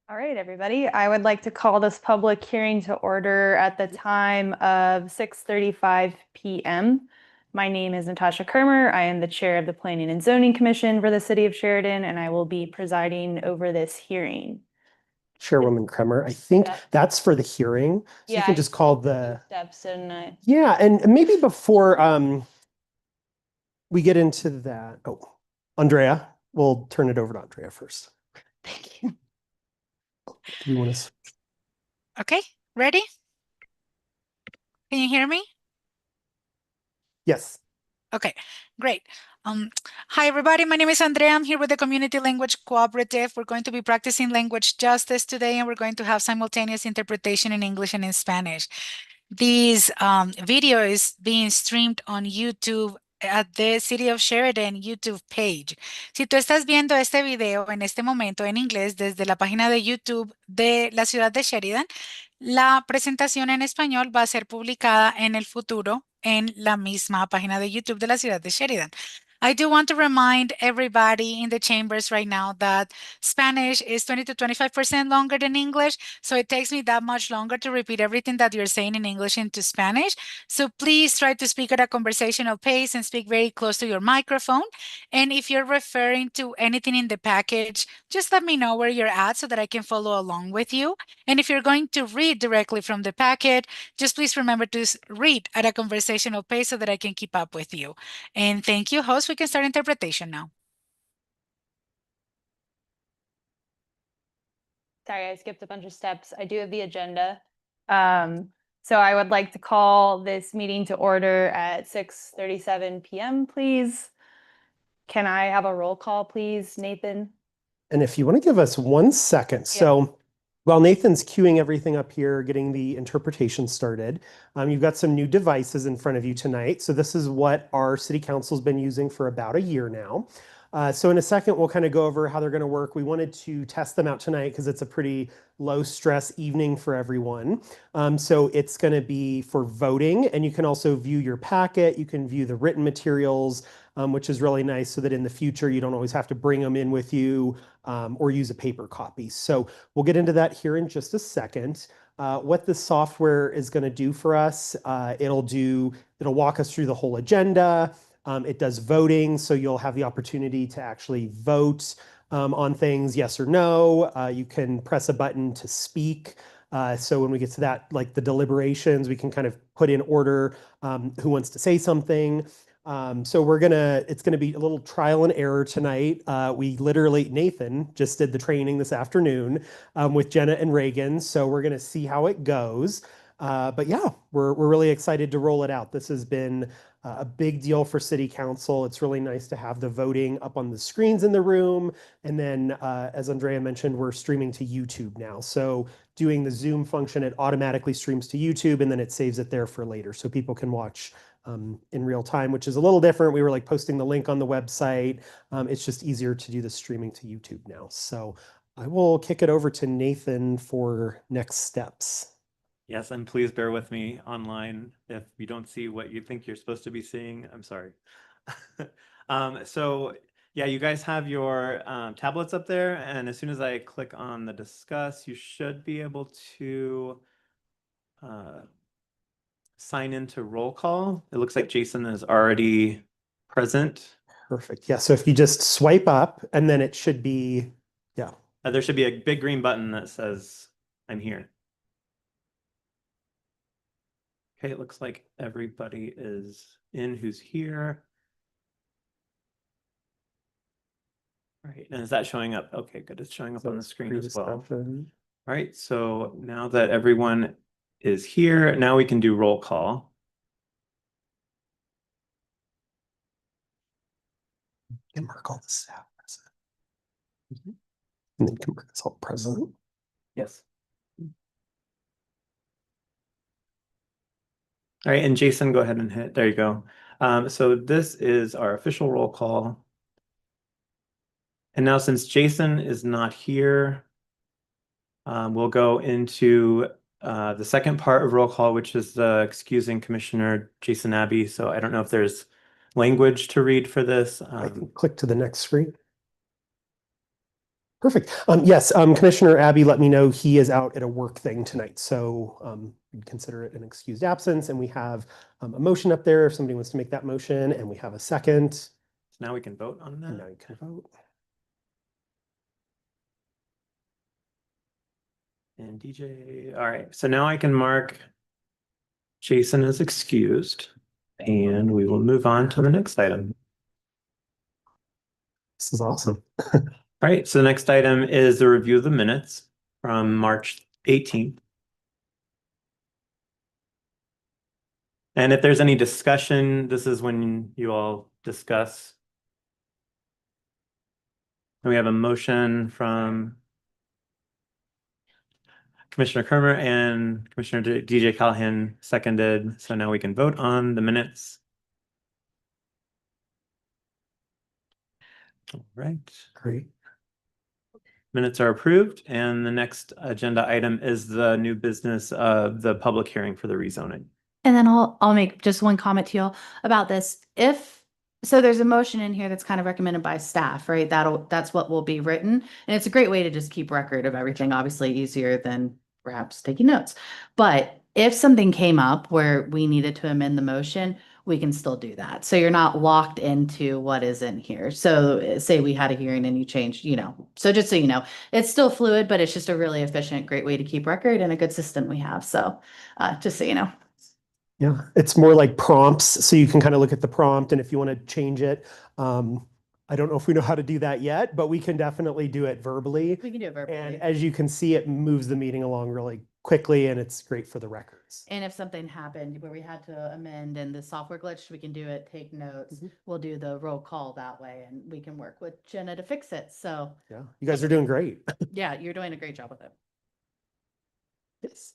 All right, everybody. I would like to call this public hearing to order at the time of 6:35 p.m. My name is Natasha Kermer. I am the chair of the Planning and Zoning Commission for the City of Sheridan, and I will be presiding over this hearing. Chairwoman Kremer, I think that's for the hearing. So you Yeah, can I just call skipped a few the, steps, didn't I? yeah, and maybe before we get into that, Andrea, we'll turn it over to Andrea first. Thank you. Do we want to? Okay, ready? Can you hear me? Yes. Okay, great. Hi, everybody. My name is Andrea. I'm here with the Community Language Cooperative. We're going to be practicing language justice today, and we're going to have simultaneous interpretation in English and in Spanish. This video is being streamed on YouTube at the City of Sheridan YouTube page. Si tú estás viendo este video en este momento en inglés desde la página de YouTube de la ciudad de Sheridan, la presentación en español va a ser publicada en el futuro en la misma página de YouTube de la ciudad de Sheridan. I do want to remind everybody in the chambers right now that Spanish is 20 to 25% longer than English, so it takes me that much longer to repeat everything that you're saying in English into Spanish. So please try to speak at a conversational pace and speak very close to your microphone. And if you're referring to anything in the package, just let me know where you're at so that I can follow along with you. And if you're going to read directly from the packet, just please remember to read at a conversational pace so that I can keep up with you. And thank you, host. We can start interpretation now. Sorry, I skipped a bunch of steps. I do have the agenda. So I would like to call this meeting to order at 6:37 p.m., please. Can I have a roll call, please, Nathan? And if you want to give us 1 second. So while Nathan's queuing everything up here, getting the interpretation started, you've got some new devices in front of you tonight. So this is what our city council's been using for about a year now. So in a second, we'll kind of go over how they're going to work. We wanted to test them out tonight because it's a pretty low stress evening for everyone. So it's going to be for voting, and you can also view your packet. You can view the written materials, which is really nice so that in the future, you don't always have to bring them in with you or use a paper copy. So we'll get into that here in just a second. What this software is going to do for us, it'll walk us through the whole agenda. It does voting, so you'll have the opportunity to actually vote on things, yes or no. You can press a button to speak. So when we get to that, like the deliberations, we can kind of put in order who wants to say something. So it's gonna be a little trial and error tonight. Nathan just did the training this afternoon with Jenna and Reagan. So we're gonna see how it goes. But yeah, we're really excited to roll it out. This has been a big deal for City Council. It's really nice to have the voting up on the screens in the room. And then, as Andrea mentioned, we're streaming to YouTube now. So doing the Zoom function, it automatically streams to YouTube and then it saves it there for later so people can watch in real time, which is a little different. We were like posting the link on the website. It's just easier to do the streaming to YouTube now. So I will kick it over to Nathan for next steps. Yes, and please bear with me online if you don't see what you think you're supposed to be seeing. I'm sorry. So yeah, you guys have your tablets up there, and as soon as I click on the discuss, you should be able to sign into roll call. It looks like Jason is already present. Perfect. Yeah, so if you just swipe up and then it should be, yeah. There should be a big green button that says I'm here. Okay, it looks like everybody is in who's here. All right, and is that showing up? Okay, good. It's showing up on the screen as well. All right, so now that everyone is here, now we can do roll call. And mark all the staff present. And then can mark us all present. Yes. All right, and Jason, go ahead and hit. There you go. So this is our official roll call. And now since Jason is not here, we'll go into the second part of roll call, which is excusing Commissioner Jason Abbey. So I don't know if there's language to read for this. I can click to the next screen. Perfect. Yes, Commissioner Abbey let me know he is out at a work thing tonight, so we'd consider it an excused absence. And we have a motion up there if somebody wants to make that motion, and we have a second. So now we can vote on And now that. you can vote. And DJ, all right. So now I can mark Jason as excused, and we will move on to the next item. This is awesome. All right, so the next item is the review of the minutes from March 18th. And if there's any discussion, this is when you all discuss. And we have a motion from Commissioner Kermer and Commissioner DJ Callahan seconded. So now we can vote on the minutes. All right. Great. Minutes are approved, and the next agenda item is the new business of the public hearing for the rezoning. And then I'll make just one comment to y'all about this. So there's a motion in here that's kind of recommended by staff, right? That's what will be written. And it's a great way to just keep record of everything, obviously easier than perhaps taking notes. But if something came up where we needed to amend the motion, we can still do that. So you're not locked into what is in here. So say we had a hearing and you changed, so just so you know, it's still fluid, but it's just a really efficient, great way to keep record and a good system we have. So just so you know. Yeah, it's more like prompts, so you can kind of look at the prompt, and if you want to change it, I don't know if we know how to do that yet, but we can definitely do it verbally. We can do it verbally. And as you can see, it moves the meeting along really quickly, and it's great for the records. And if something happened where we had to amend and the software glitched, we can do it, take notes. Mhm. We'll do the roll call that way and we can work with Jenna to fix it. So Yeah, you guys are doing great. yeah, you're doing a great job with it. Yes.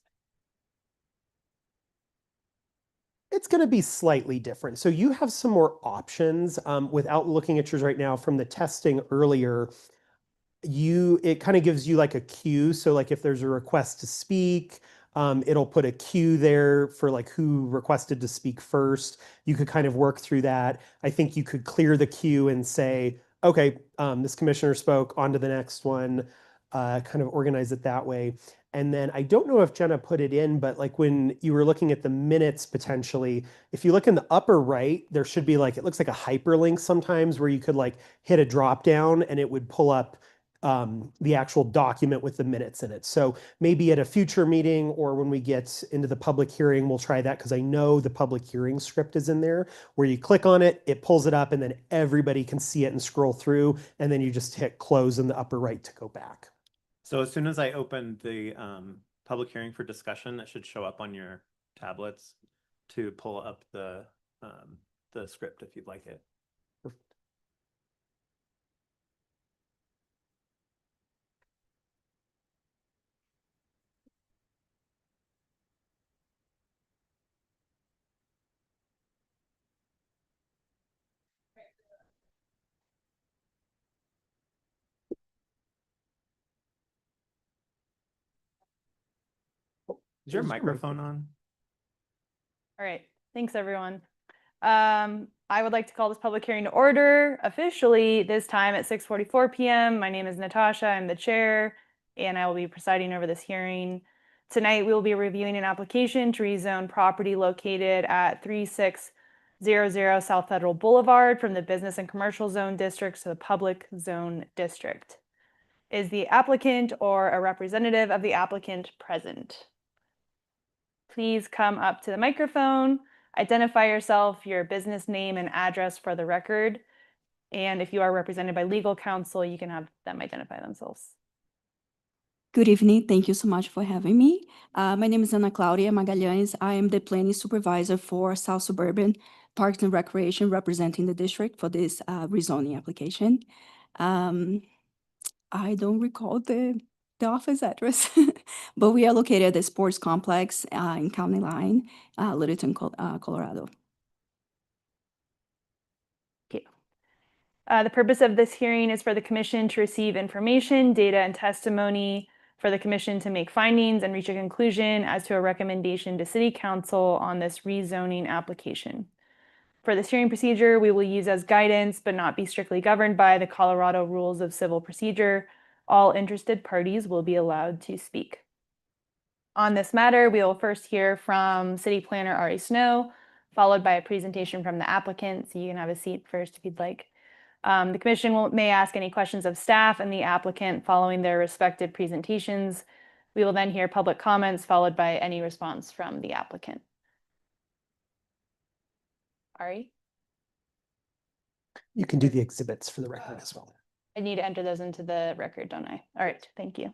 It's going to be slightly different. So you have some more options without looking at yours right now from the testing earlier. It kind of gives you like a queue. So like if there's a request to speak, it'll put a queue there for like who requested to speak first. You could kind of work through that. I think you could clear the queue and say, okay, this commissioner spoke, on to the next one, kind of organize it that way. And then I don't know if Jenna put it in, but like when you were looking at the minutes potentially, if you look in the upper right, there should be like, it looks like a hyperlink sometimes where you could like hit a drop down and it would pull up the actual document with the minutes in it. So maybe at a future meeting or when we get into the public hearing, we'll try that because I know the public hearing script is in there where you click on it, it pulls it up and then everybody can see it and scroll through. And then you just hit close in the upper right to go back. So as soon as I open the public hearing for discussion, it should show up on your tablets to pull up the script if you'd like it. Perfect. Is your microphone on? All right, thanks everyone. I would like to call this public hearing to order officially this time at 6:44 p.m. My name is Natasha, I'm the chair, and I will be presiding over this hearing. Tonight, we will be reviewing an application to rezone property located at 3600 South Federal Boulevard from the Business and Commercial Zone District to the Public Zone District. Is the applicant or a representative of the applicant present? Please come up to the microphone, identify yourself, your business name and address for the record. And if you are represented by legal counsel, you can have them identify themselves. Good evening. Thank you so much for having me. My name is Ana Claudia Magalhães. I am the planning supervisor for South Suburban Parks and Recreation, representing the district for this rezoning application. I don't recall the office address, but we are located at the sports complex in County Line, Littleton, Colorado. The purpose of this hearing is for the commission to receive information, data, and testimony for the commission to make findings and reach a conclusion as to a recommendation to City Council on this rezoning application. For this hearing procedure, we will use as guidance, but not be strictly governed by the Colorado Rules of Civil Procedure. All interested parties will be allowed to speak. On this matter, we will first hear from City Planner Ari Snow, followed by a presentation from the applicant, so you can have a seat first if you'd like. The commission may ask any questions of staff and the applicant following their respective presentations. We will then hear public comments followed by any response from the applicant. Ari? You can do the exhibits for the record as well. I need to enter those into the record, don't I? All right, thank you.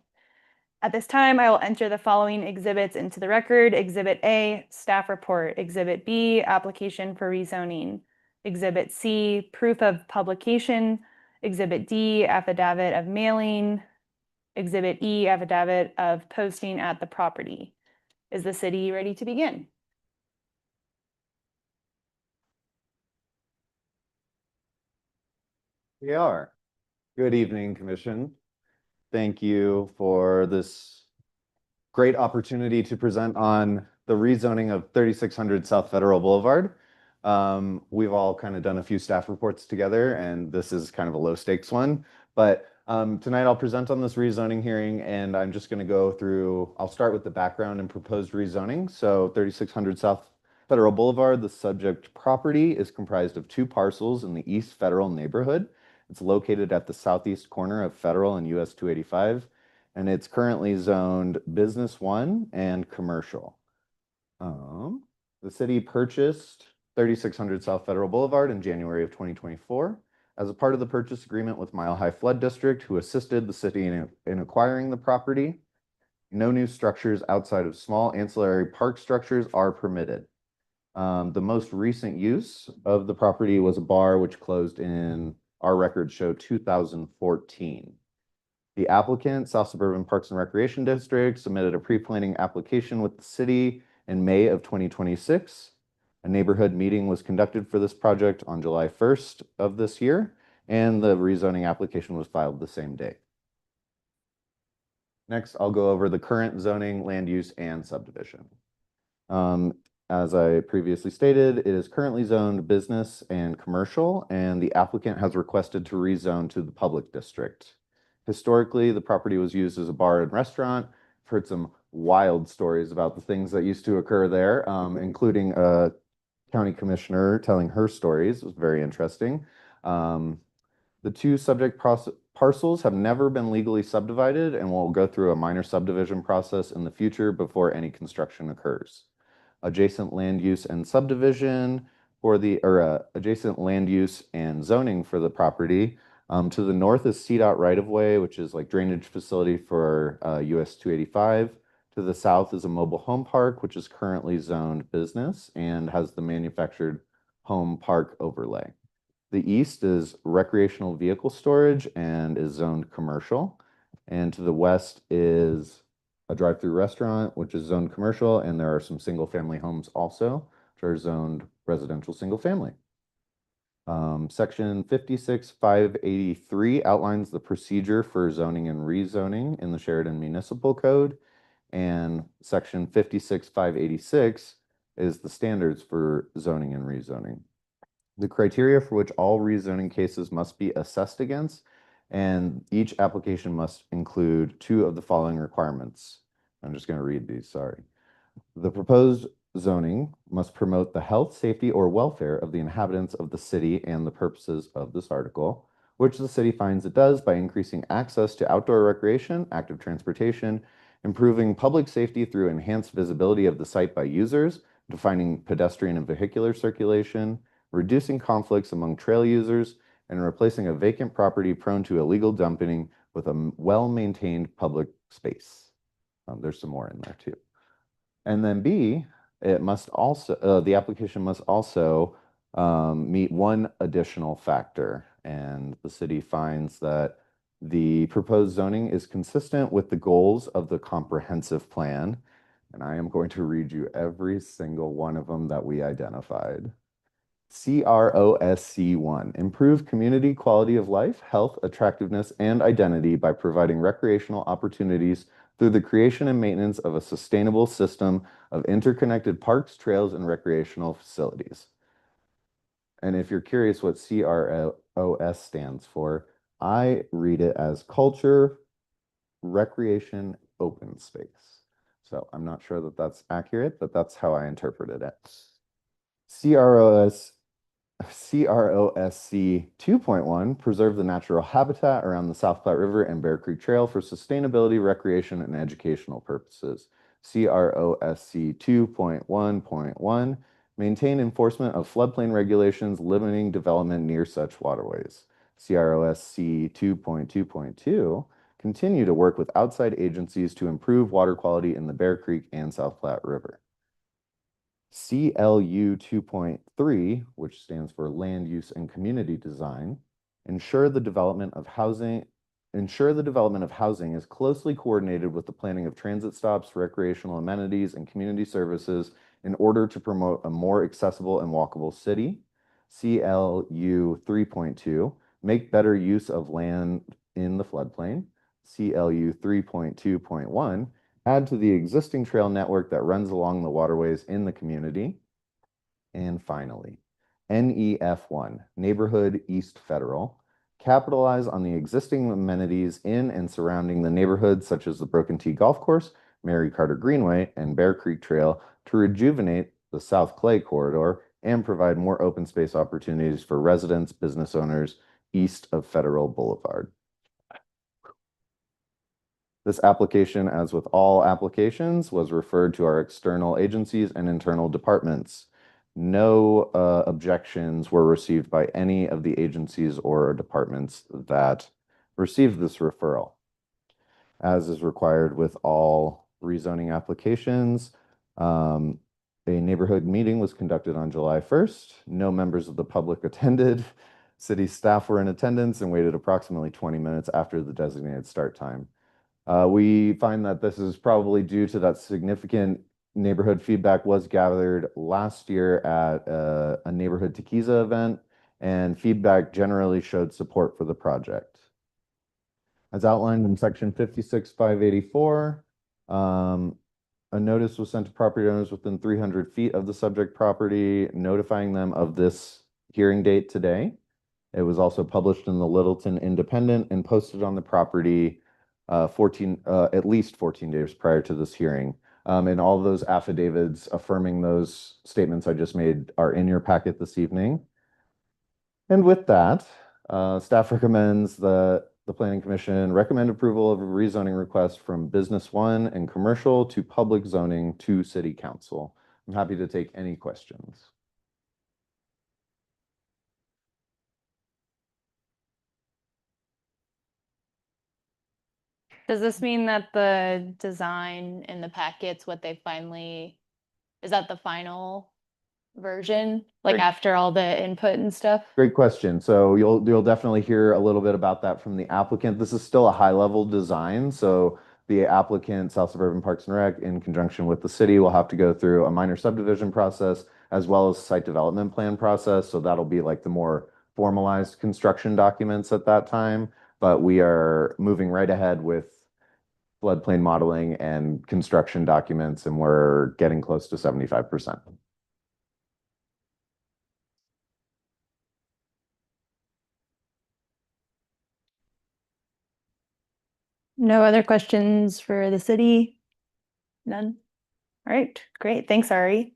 At this time, I will enter the following exhibits into the record. Exhibit A, staff report. Exhibit B, application for rezoning. Exhibit C, proof of publication. Exhibit D, affidavit of mailing. Exhibit E, affidavit of posting at the property. Is the city ready to begin? We are. Good evening, Commission. Thank you for this great opportunity to present on the rezoning of 3600 South Federal Boulevard. We've all kind of done a few staff reports together, and this is kind of a low stakes one. But tonight I'll present on this rezoning hearing, and I'm just going to go through, I'll start with the background and proposed rezoning. So 3600 South Federal Boulevard, the subject property is comprised of 2 parcels in the East Federal neighborhood. It's located at the southeast corner of Federal and US 285, and it's currently zoned Business 1 and Commercial. The city purchased 3600 South Federal Boulevard in January of 2024 as a part of the purchase agreement with Mile High Flood District, who assisted the city in acquiring the property. No new structures outside of small ancillary park structures are permitted. The most recent use of the property was a bar which closed in, our records show, 2014. The applicant, South Suburban Parks and Recreation District, submitted a pre-planning application with the city in May of 2026. A neighborhood meeting was conducted for this project on July 1st of this year, and the rezoning application was filed the same day. Next, I'll go over the current zoning, land use, and subdivision. As I previously stated, it is currently zoned business and commercial, and the applicant has requested to rezone to the public district. Historically, the property was used as a bar and restaurant. I've heard some wild stories about the things that used to occur there, including a county commissioner telling her stories. It was very interesting. The 2 subject parcels have never been legally subdivided and will go through a minor subdivision process in the future before any construction occurs. Adjacent land use and subdivision for the, adjacent land use and zoning for the property. To the north is CDOT right-of-way, which is like drainage facility for US 285. To the south is a mobile home park, which is currently zoned business and has the manufactured home park overlay. The east is recreational vehicle storage and is zoned commercial. And to the west is a drive-through restaurant, which is zoned commercial, and there are some single-family homes also, which are zoned residential single-family. Section 56583 outlines the procedure for zoning and rezoning in the Sheridan Municipal Code, and Section 56586 is the standards for zoning and rezoning. The criteria for which all rezoning cases must be assessed against, and each application must include 2 of the following requirements. I'm just going to read these, sorry. The proposed zoning must promote the health, safety, or welfare of the inhabitants of the city and the purposes of this article, which the city finds it does by increasing access to outdoor recreation, active transportation, improving public safety through enhanced visibility of the site by users, defining pedestrian and vehicular circulation, reducing conflicts among trail users, and replacing a vacant property prone to illegal dumping with a well-maintained public space. There's some more in there too. And then B, it must also, the application must also meet one additional factor, and the city finds that the proposed zoning is consistent with the goals of the comprehensive plan, and I am going to read you every single one of them that we identified. CROSC1, improve community quality of life, health, attractiveness, and identity by providing recreational opportunities through the creation and maintenance of a sustainable system of interconnected parks, trails, and recreational facilities. And if you're curious what CROS stands for, I read it as culture, recreation open space. So I'm not sure that that's accurate, but that's how I interpreted it. CROSC 2.1, preserve the natural habitat around the South Platte River and Bear Creek Trail for sustainability, recreation, and educational purposes. CROSC 2.1.1, maintain enforcement of floodplain regulations limiting development near such waterways. CROSC 2.2.2, continue to work with outside agencies to improve water quality in the Bear Creek and South Platte River. CLU 2.3, which stands for Land Use and Community Design, ensure the development of housing is closely coordinated with the planning of transit stops, recreational amenities, and community services in order to promote a more accessible and walkable city. CLU 3.2, make better use of land in the floodplain. CLU 3.2.1, add to the existing trail network that runs along the waterways in the community. And finally, NEF1, Neighborhood East Federal, capitalize on the existing amenities in and surrounding the neighborhood, such as the Broken Tee Golf Course, Mary Carter Greenway, and Bear Creek Trail, to rejuvenate the South Clay Corridor and provide more open space opportunities for residents, business owners east of Federal Boulevard. This application, as with all applications, was referred to our external agencies and internal departments. No objections were received by any of the agencies or departments that received this referral. As is required with all rezoning applications, a neighborhood meeting was conducted on July 1st. No members of the public attended. City staff were in attendance and waited approximately 20 minutes after the designated start time. We find that this is probably due to that significant neighborhood feedback was gathered last year at a neighborhood Tequiza event, and feedback generally showed support for the project. As outlined in section 56.584, a notice was sent to property owners within 300 feet of the subject property, notifying them of this hearing date today. It was also published in the Littleton Independent and posted on the property at least 14 days prior to this hearing. And all those affidavits affirming those statements I just made are in your packet this evening. And with that, staff recommends that the Planning Commission recommend approval of a rezoning request from Business 1 and Commercial to Public Zoning to City Council. I'm happy to take any questions. Does this mean that the design in the packets, what they finally, is that the final version? Like Great. after all the input and stuff? Great question. So you'll definitely hear a little bit about that from the applicant. This is still a high-level design, so the applicant, South Suburban Parks and Rec, in conjunction with the city, will have to go through a minor subdivision process as well as site development plan process. So that'll be like the more formalized construction documents at that time. But we are moving right ahead with floodplain modeling and construction documents, and we're getting close to 75%. No other questions for the city? None? All right, great. Thanks, Ari.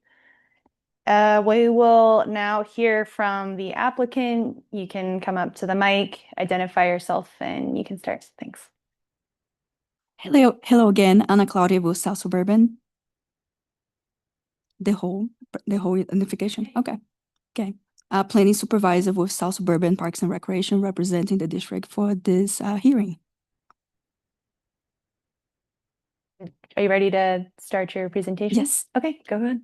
We will now hear from the applicant. You can come up to the mic, identify yourself, and you can start. Thanks. Hello again, Ana Claudia with South Suburban. The whole identification. Okay. Planning supervisor with South Suburban Parks and Recreation, representing the district for this hearing. Are you ready to start your presentation? Yes. Okay, go ahead.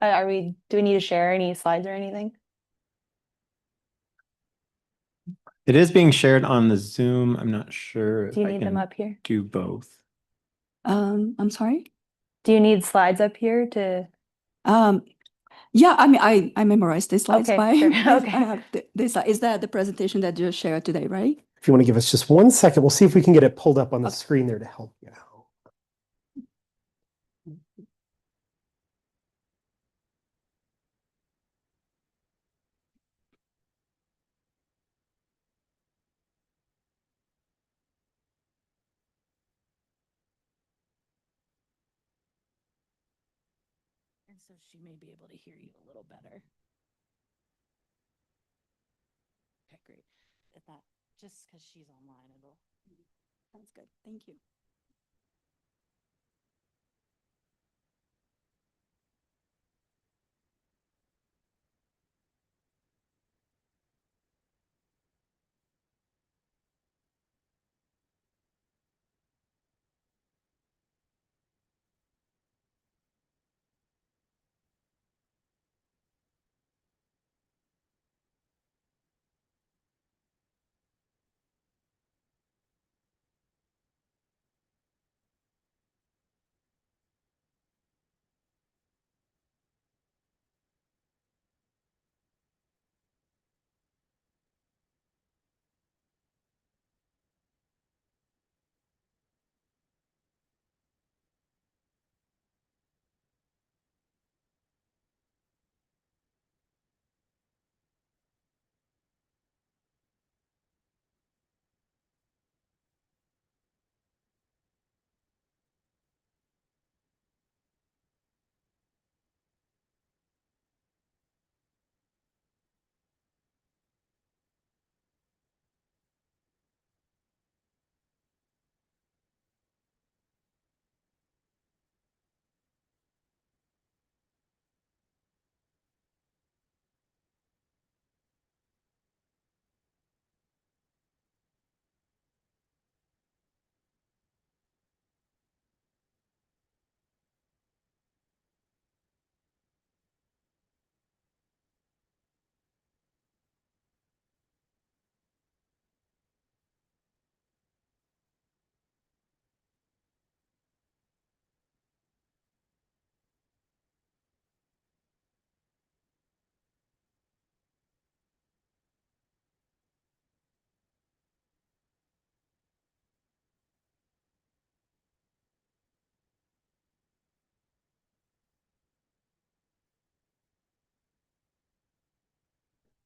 Do we need to share any slides or anything? It is being shared on the Zoom. I'm not sure Do you if I need them can up here? do both. I'm sorry. Do you need slides up here to? Yeah, I mean, I memorized the slides Okay, by, sure. I Okay. have this, is that the presentation that you shared today, right? If you want to give us just 1 second, we'll see if we can get it pulled up on the Okay. screen there to help you out. And so she may be able to hear you a little better. Okay, great. If that, just because she's online, it'll. Sounds good. Thank you.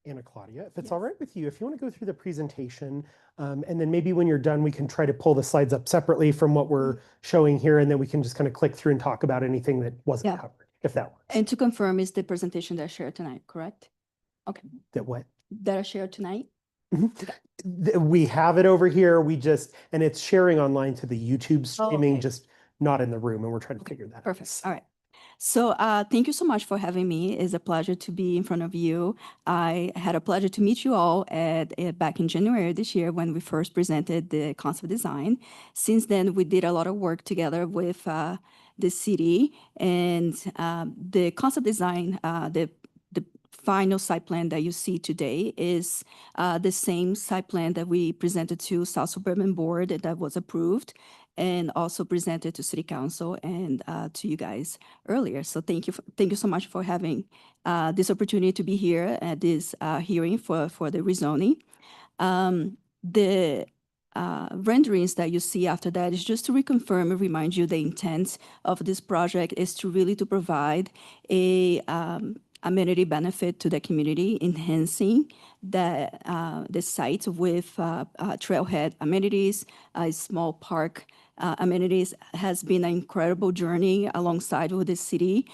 Anna Claudia, if it's Yes. all right with you, if you want to go through the presentation, and then maybe when you're done, we can try to pull the slides up separately from what we're showing here, and then we can just kind of click through and talk about anything that wasn't Yeah. covered, if that works. And to confirm, is the presentation that I shared tonight, correct? Okay, That what? that I shared tonight? We have it over here. And it's sharing online to the YouTube streaming, okay. just not in the room, and we're trying to figure that out. Perfect. All right. So thank you so much for having me. It's a pleasure to be in front of you. I had a pleasure to meet you all back in January this year when we first presented the concept design. Since then, we did a lot of work together with the city, and the concept design, the final site plan that you see today is the same site plan that we presented to South Suburban Board that was approved, and also presented to City Council and to you guys earlier. So thank you so much for having this opportunity to be here at this hearing for the rezoning. The renderings that you see after that is just to reconfirm and remind you the intent of this project is to really to provide a amenity benefit to the community, enhancing the site with trailhead amenities, a small park amenities. Has been an incredible journey alongside with the city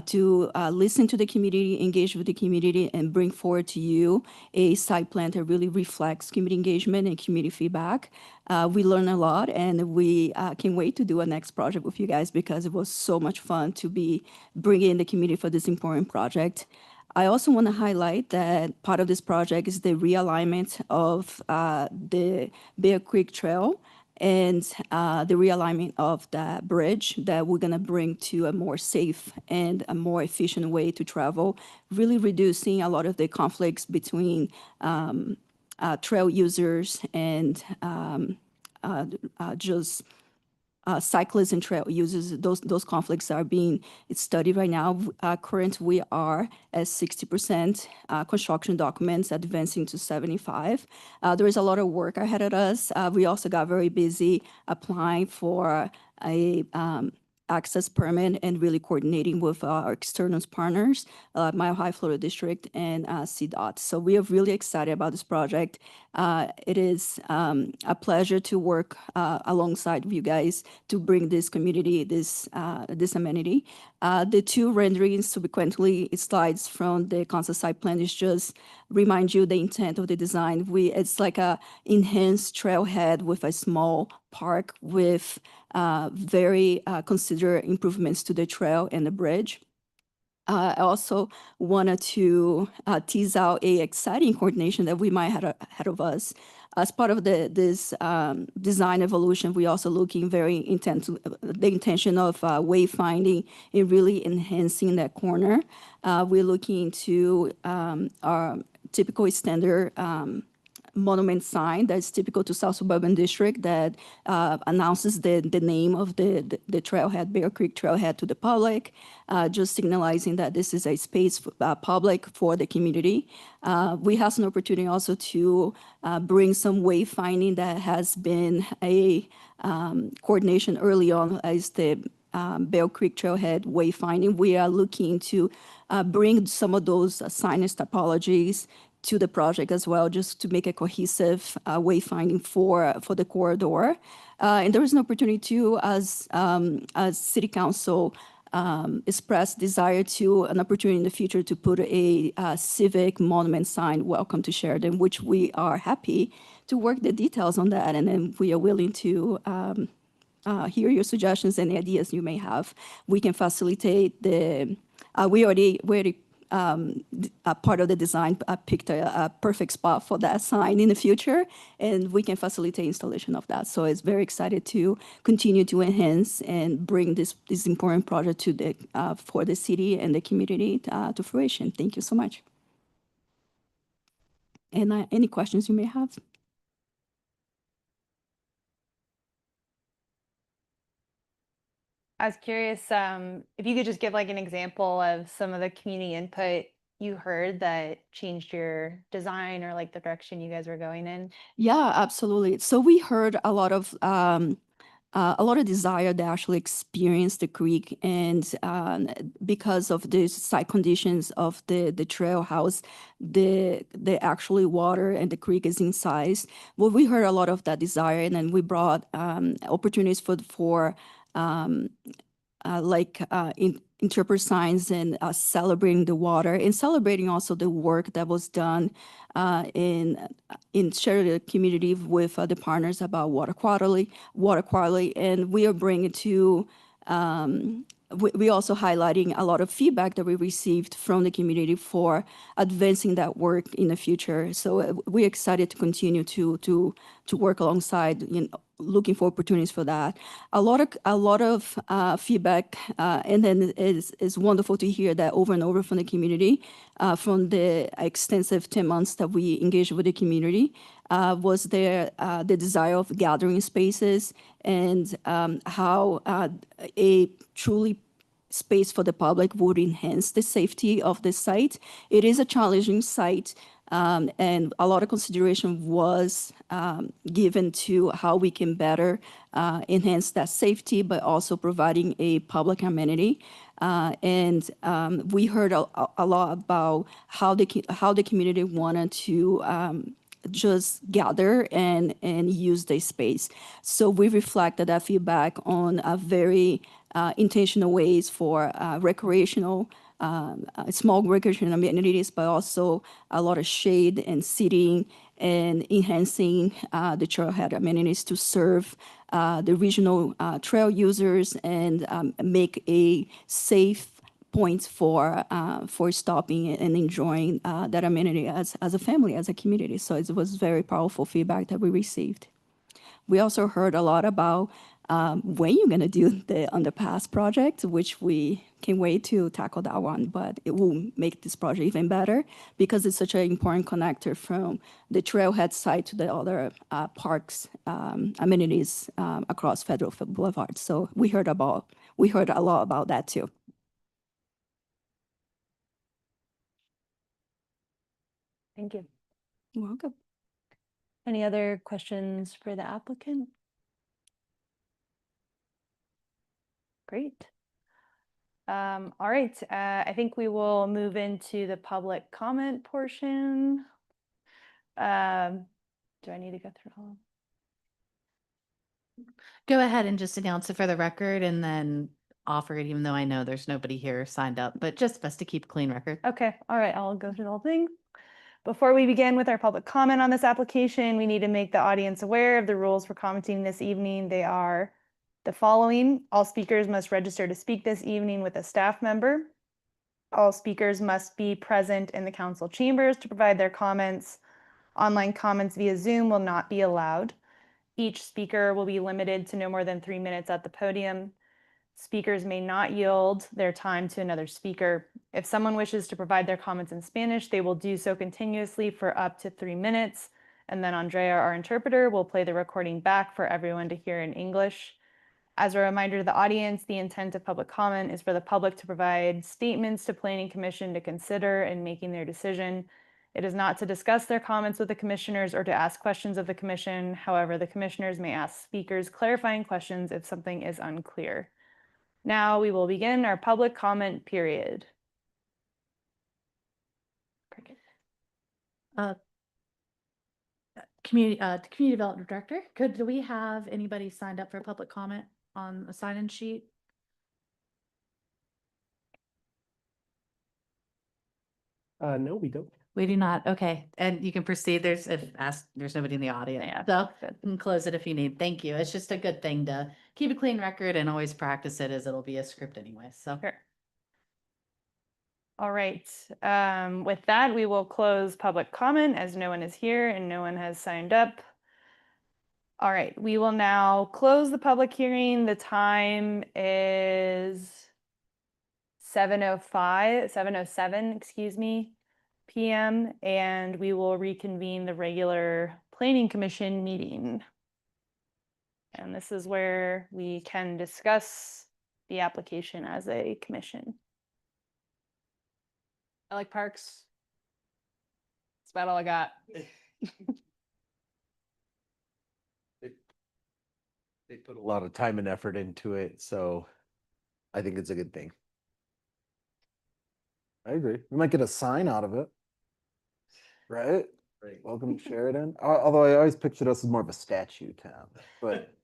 to listen to the community, engage with the community, and bring forward to you a site plan that really reflects community engagement and community feedback. We learn a lot, and we can't wait to do a next project with you guys because it was so much fun to be bringing in the community for this important project. I also want to highlight that part of this project is the realignment of the Bear Creek Trail and the realignment of the bridge that we're going to bring to a more safe and a more efficient way to travel, really reducing a lot of the conflicts between trail users and just cyclists and trail users. Those conflicts are being studied right now. Current, we are at 60% construction documents, advancing to 75. There is a lot of work ahead of us. We also got very busy applying for a access permit and really coordinating with our external partners, Mile High Florida District and CDOT. So we are really excited about this project. It is a pleasure to work alongside you guys to bring this community this amenity. The two renderings subsequently slides from the concept site plan is just remind you the intent of the design. It's like a enhanced trailhead with a small park with very considerate improvements to the trail and the bridge. I also wanted to tease out a exciting coordination that we might have ahead of us. As part of this design evolution, we also looking very the intention of wayfinding and really enhancing that corner. We're looking to our typical standard monument sign that's typical to South Suburban District that announces the name of the trailhead, Bear Creek Trailhead, to the public, just signalizing that this is a space public for the community. We have an opportunity also to bring some wayfinding that has been a coordination early on as the Bear Creek Trailhead wayfinding. We are looking to bring some of those signage typologies to the project as well, just to make a cohesive wayfinding for the corridor. And there is an opportunity to, as City Council expressed desire to an opportunity in the future to put a civic monument sign, "Welcome to Sheridan," which we are happy to work the details on that, and then we are willing to hear your suggestions and ideas you may have. We can facilitate the. We already a part of the design picked a perfect spot for that sign in the future, and we can facilitate installation of that. So it's very excited to continue to enhance and bring this important project to the for the city and the community to fruition. Thank you so much. And any questions you may have? I was curious if you could just give like an example of some of the community input you heard that changed your design or like the direction you guys were going in. Yeah, absolutely. So we heard a lot of desire to actually experience the creek, and because of the site conditions of the trail house, the actually water and the creek is in size. Well, we heard a lot of that desire, and then we brought opportunities for interpret signs and celebrating the water and celebrating also the work that was done in Sheridan community with the partners about water quality, and we are bringing to. We also highlighting a lot of feedback that we received from the community for advancing that work in the future. So we're excited to continue to work alongside, looking for opportunities for that. A lot of feedback, and then it's wonderful to hear that over and over from the community, from the extensive 10 months that we engaged with the community, was the desire of gathering spaces and how a truly space for the public would enhance the safety of the site. It is a challenging site, and a lot of consideration was given to how we can better enhance that safety, but also providing a public amenity. And we heard a lot about how the community wanted to just gather and use the space. So we reflected that feedback on a very intentional ways for recreational, small recreational amenities, but also a lot of shade and seating and enhancing the trailhead amenities to serve the regional trail users and make a safe points for stopping and enjoying that amenity as a family, as a community. So it was very powerful feedback that we received. We also heard a lot about when you're going to do the underpass project, which we can't wait to tackle that one, but it will make this project even better because it's such an important connector from the trailhead site to the other parks, amenities across Federal Boulevard. So we heard a lot about that too. Thank you. You're welcome. Any other questions for the applicant? Great. All right, I think we will move into the public comment portion. Do I need to go through all of them? Go ahead and just announce it for the record and then offer it, even though I know there's nobody here signed up, but just best to keep a clean record. Okay, all right, I'll go through the whole thing. Before we begin with our public comment on this application, we need to make the audience aware of the rules for commenting this evening. They are the following. All speakers must register to speak this evening with a staff member. All speakers must be present in the council chambers to provide their comments. Online comments via Zoom will not be allowed. Each speaker will be limited to no more than 3 minutes at the podium. Speakers may not yield their time to another speaker. If someone wishes to provide their comments in Spanish, they will do so continuously for up to 3 minutes. And then Andrea, our interpreter, will play the recording back for everyone to hear in English. As a reminder to the audience, the intent of public comment is for the public to provide statements to Planning Commission to consider in making their decision. It is not to discuss their comments with the commissioners or to ask questions of the commission. However, the commissioners may ask speakers clarifying questions if something is unclear. Now we will begin our public comment period. Cricket. Community Development Director, do we have anybody signed up for public comment on a sign-in sheet? No, we don't. We do not. Okay, and you can proceed. There's nobody in the audience, Yeah, so good. you can close it if you need. Thank you. It's just a good thing to keep a clean record and always practice it, as it'll be a script anyway. So. Sure. All right. With that, we will close public comment as no one is here and no one has signed up. All right, we will now close the public hearing. The time is 7:07, excuse me, p.m. and we will reconvene the regular Planning Commission meeting. And this is where we can discuss the application as a commission. I like parks. That's about all I got. They put a lot of time and effort into it, so I think it's a good thing. I agree. We might get a sign out of it. Right? Right. Welcome to Sheridan. Although I always pictured us as more of a statue town, but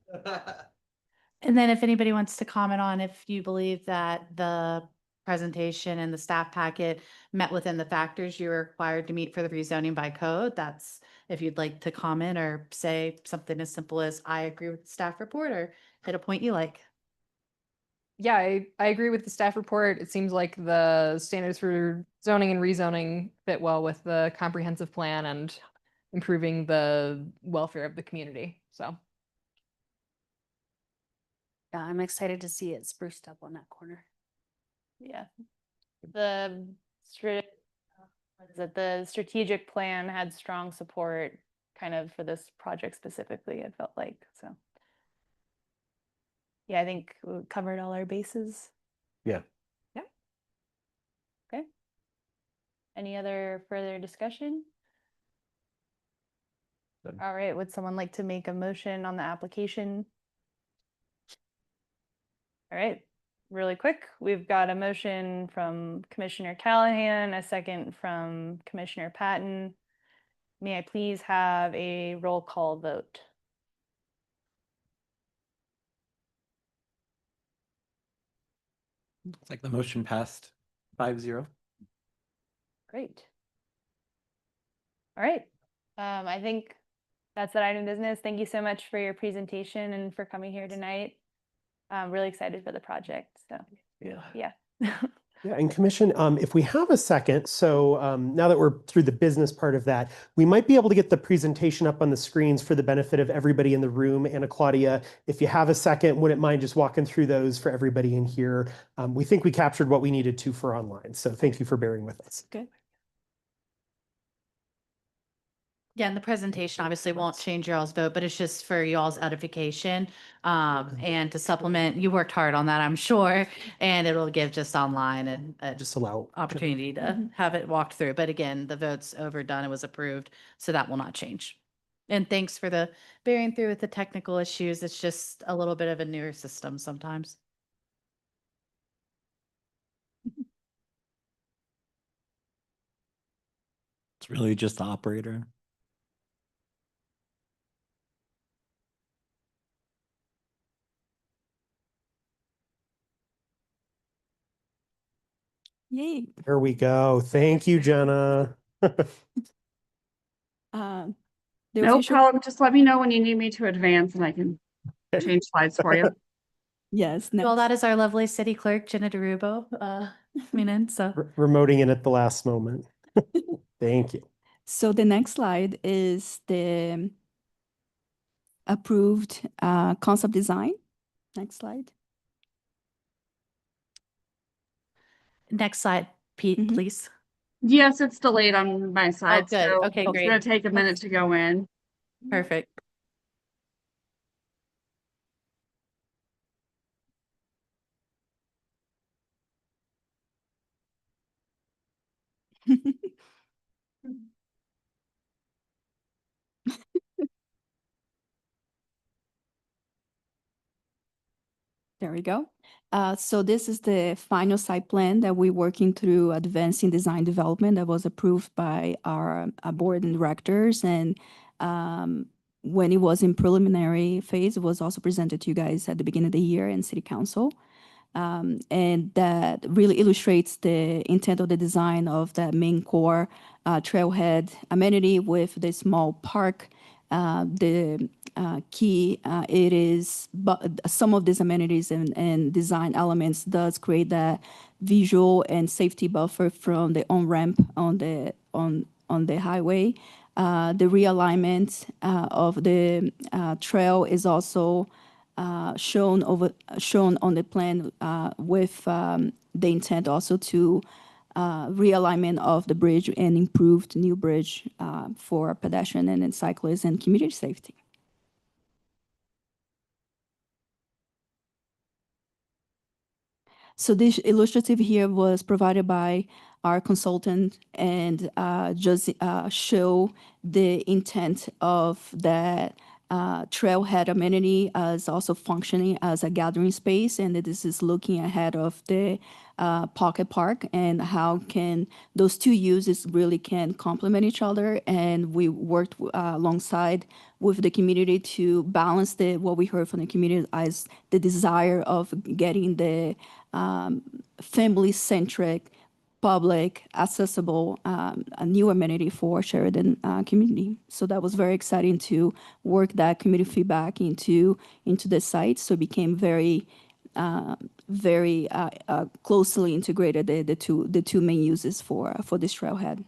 And then if anybody wants to comment on if you believe that the presentation and the staff packet met within the factors you were required to meet for the rezoning by code, that's if you'd like to comment or say something as simple as, I agree with the staff report, or hit a point you like. Yeah, I agree with the staff report. It seems like the standards for zoning and rezoning fit well with the comprehensive plan and improving the welfare of the community. So Yeah, I'm excited to see it spruced up on that corner. Yeah. The strategic plan had strong support kind of for this project specifically, it felt like, so. Yeah, I think we covered all our bases. yeah. Okay. Any other further discussion? Good. All right, would someone like to make a motion on the application? All right, really quick, we've got a motion from Commissioner Callahan, a second from Commissioner Patton. May I please have a roll call vote? Looks like the motion passed 5-0. Great. All right, I think that's that item of business. Thank you so much for your presentation and for coming here tonight. I'm really excited for the project, so Yeah. yeah. Yeah, and Commission, if we have a second, so now that we're through the business part of that, we might be able to get the presentation up on the screens for the benefit of everybody in the room. Anna Claudia, if you have a second, wouldn't mind just walking through those for everybody in here. We think we captured what we needed to for online, so thank you for bearing with us. Good. Yeah, and the presentation obviously won't change y'all's vote, but it's just for y'all's edification. And to supplement, you worked hard on that, I'm sure, and it'll give just online and Just allow. opportunity to have it walked through. But again, the vote's overdone, it was approved, so that will not change. And thanks for the bearing through with the technical issues. It's just a little bit of a newer system sometimes. It's really just the operator. Yay. There we go. Thank you, Jenna. The No official, problem. Just let me know when you need me to advance and I can change slides for you. yes, Well, next. that is our lovely city clerk, Jenna DeRubo, coming in, so. Remoting in at the last moment. Thank you. So the next slide is the approved concept design. Next slide. Next slide, Pete, Mhm. please. Yes, it's delayed on my side, good. so Okay, it's great. gonna take a minute to go in. Perfect. There we go. So this is the final site plan that we're working through advancing design development that was approved by our board and directors. And when it was in preliminary phase, it was also presented to you guys at the beginning of the year in City Council. And that really illustrates the intent of the design of that main core trailhead amenity with the small park. The key it is, but some of these amenities and design elements does create that visual and safety buffer from the on-ramp on the highway. The realignment of the trail is also shown on the plan with the intent also to realignment of the bridge and improved new bridge for pedestrian and cyclists and community safety. So this illustrative here was provided by our consultant and just show the intent of that trailhead amenity as also functioning as a gathering space, and that this is looking ahead of the pocket park and how can those two uses really can complement each other. And we worked alongside with the community to balance what we heard from the community as the desire of getting the family-centric, public, accessible, a new amenity for Sheridan community. So that was very exciting to work that community feedback into the site. So it became very closely integrated the two main uses for this trailhead.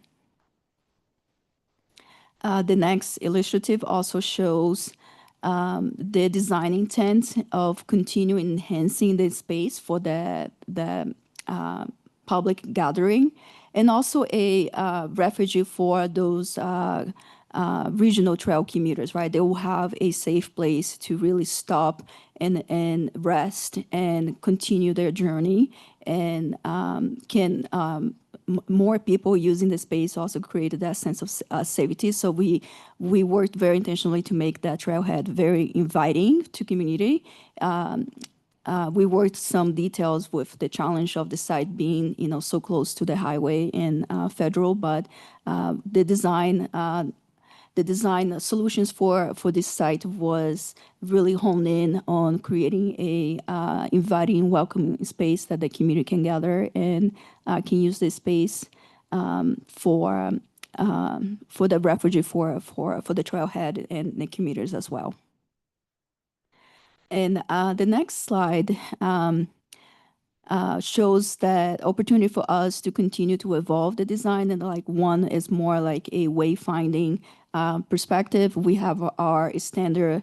The next illustrative also shows the design intent of continuing enhancing the space for the public gathering, and also a refuge for those regional trail commuters, right? They will have a safe place to really stop and rest and continue their journey, and more people using the space also created that sense of safety. So we worked very intentionally to make that trailhead very inviting to community. We worked some details with the challenge of the site being, so close to the highway and federal, but the design solutions for this site was really honed in on creating a inviting, welcoming space that the community can gather and can use this space for the refuge for the trailhead and the commuters as well. And the next slide shows that opportunity for us to continue to evolve the design, and like one is more like a wayfinding perspective. We have our standard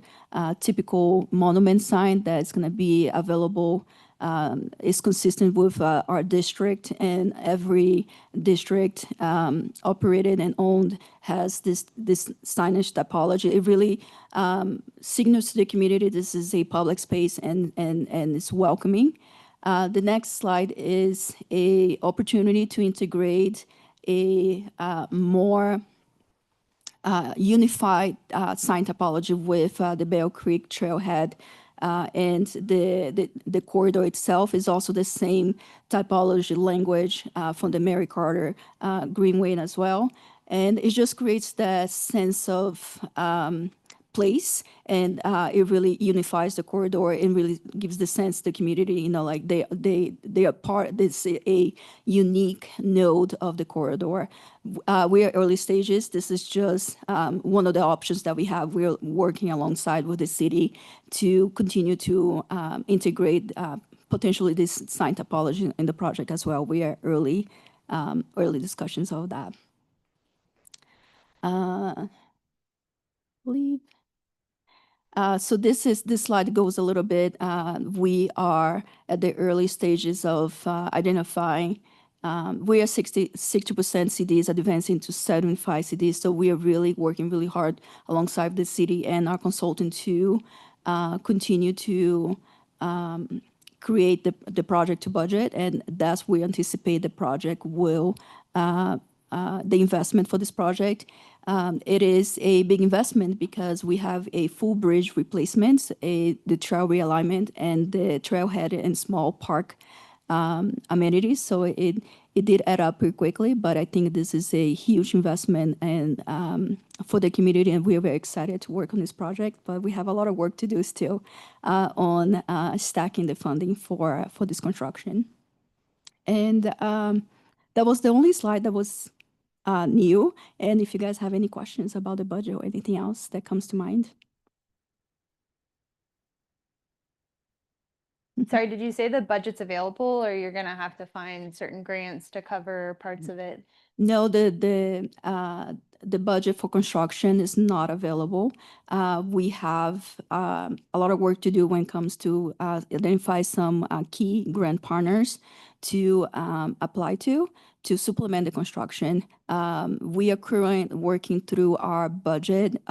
typical monument sign that's going to be available. Is consistent with our district, and every district operated and owned has this signage typology. It really signals to the community this is a public space and it's welcoming. The next slide is a opportunity to integrate a more unified sign topology with the Bell Creek Trailhead, and the corridor itself is also the same typology language from the Mary Carter Greenway as well. And it just creates that sense of place, and it really unifies the corridor and really gives the sense to the community, you know, like they are part, this is a unique node of the corridor. We are early stages. This is just one of the options that we have. We're working alongside with the city to continue to integrate potentially this sign topology in the project as well. We are early discussions of that. Believe. So this slide goes a little bit. We are at the early stages of identifying. We are 60% CDs advancing to 75 CDs. So we are really working really hard alongside the city and our consultant to continue to create the project to budget, and thus we anticipate the project will the investment for this project. It is a big investment because we have a full bridge replacement, the trail realignment, and the trailhead and small park amenities. So it did add up pretty quickly, but I think this is a huge investment and for the community, and we are very excited to work on this project. But we have a lot of work to do still on stacking the funding for this construction. And that was the only slide that was new. And if you guys have any questions about the budget or anything else that comes to mind. Sorry, did you say the budget's available, or you're gonna have to find certain grants to cover parts of it? No, the budget for construction is not available. We have a lot of work to do when it comes to identify some key grant partners to apply to supplement the construction. We are currently working through our budget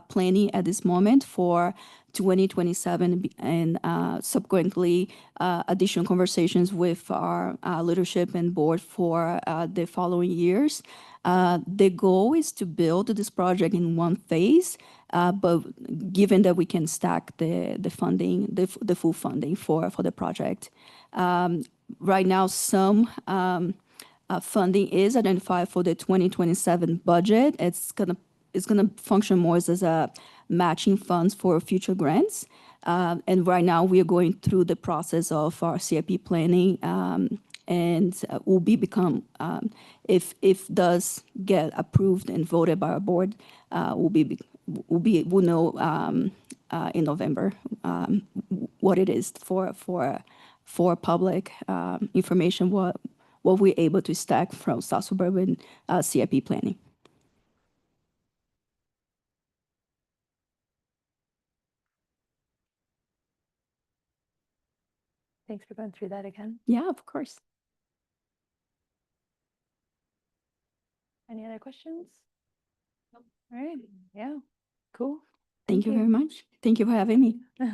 planning at this moment for 2027 and subsequently additional conversations with our leadership and board for the following years. The goal is to build this project in one phase, but given that we can stack the funding, the full funding for the project. Right now, some funding is identified for the 2027 budget. It's gonna function more as a matching funds for future grants. And right now we are going through the process of our CIP planning, and will become if does get approved and voted by our board, we'll know in November what it is for public information, what we're able to stack from South Suburban CIP planning. Thanks for going through that again. Yeah, of course. Any other questions? All right, yeah, cool. Thank you very much. Thank you for having me. All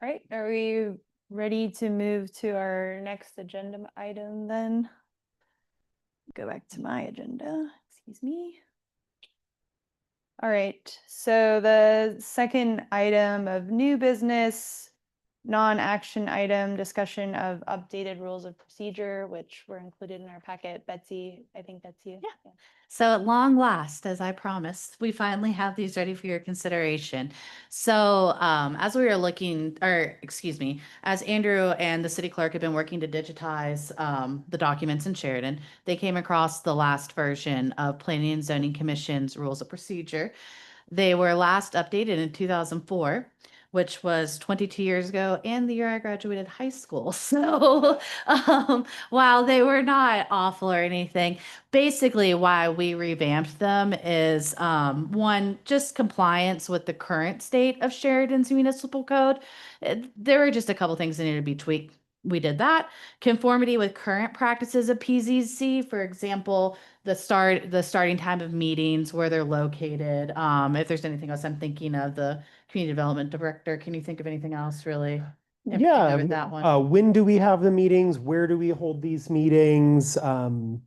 right, are we ready to move to our next agenda item then? Go back to my agenda, excuse me. All right, so the second item of new business, non-action item, discussion of updated rules of procedure, which were included in our packet. Betsy, I think that's you. Yeah. So at long last, as I promised, we finally have these ready for your consideration. So as we were looking, or excuse me, as Andrew and the city clerk have been working to digitize the documents in Sheridan, they came across the last version of Planning and Zoning Commission's rules of procedure. They were last updated in 2004. Which was 22 years ago and the year I graduated high school. So while they were not awful or anything, basically why we revamped them is one, just compliance with the current state of Sheridan's municipal code. There were just a couple things that needed to be tweaked. We did that. Conformity with current practices of PZC, for example, the starting time of meetings, where they're located. If there's anything else I'm thinking of, the community development director, can you think of anything else really? Yeah, With that one. when do we have the meetings? Where do we hold these meetings?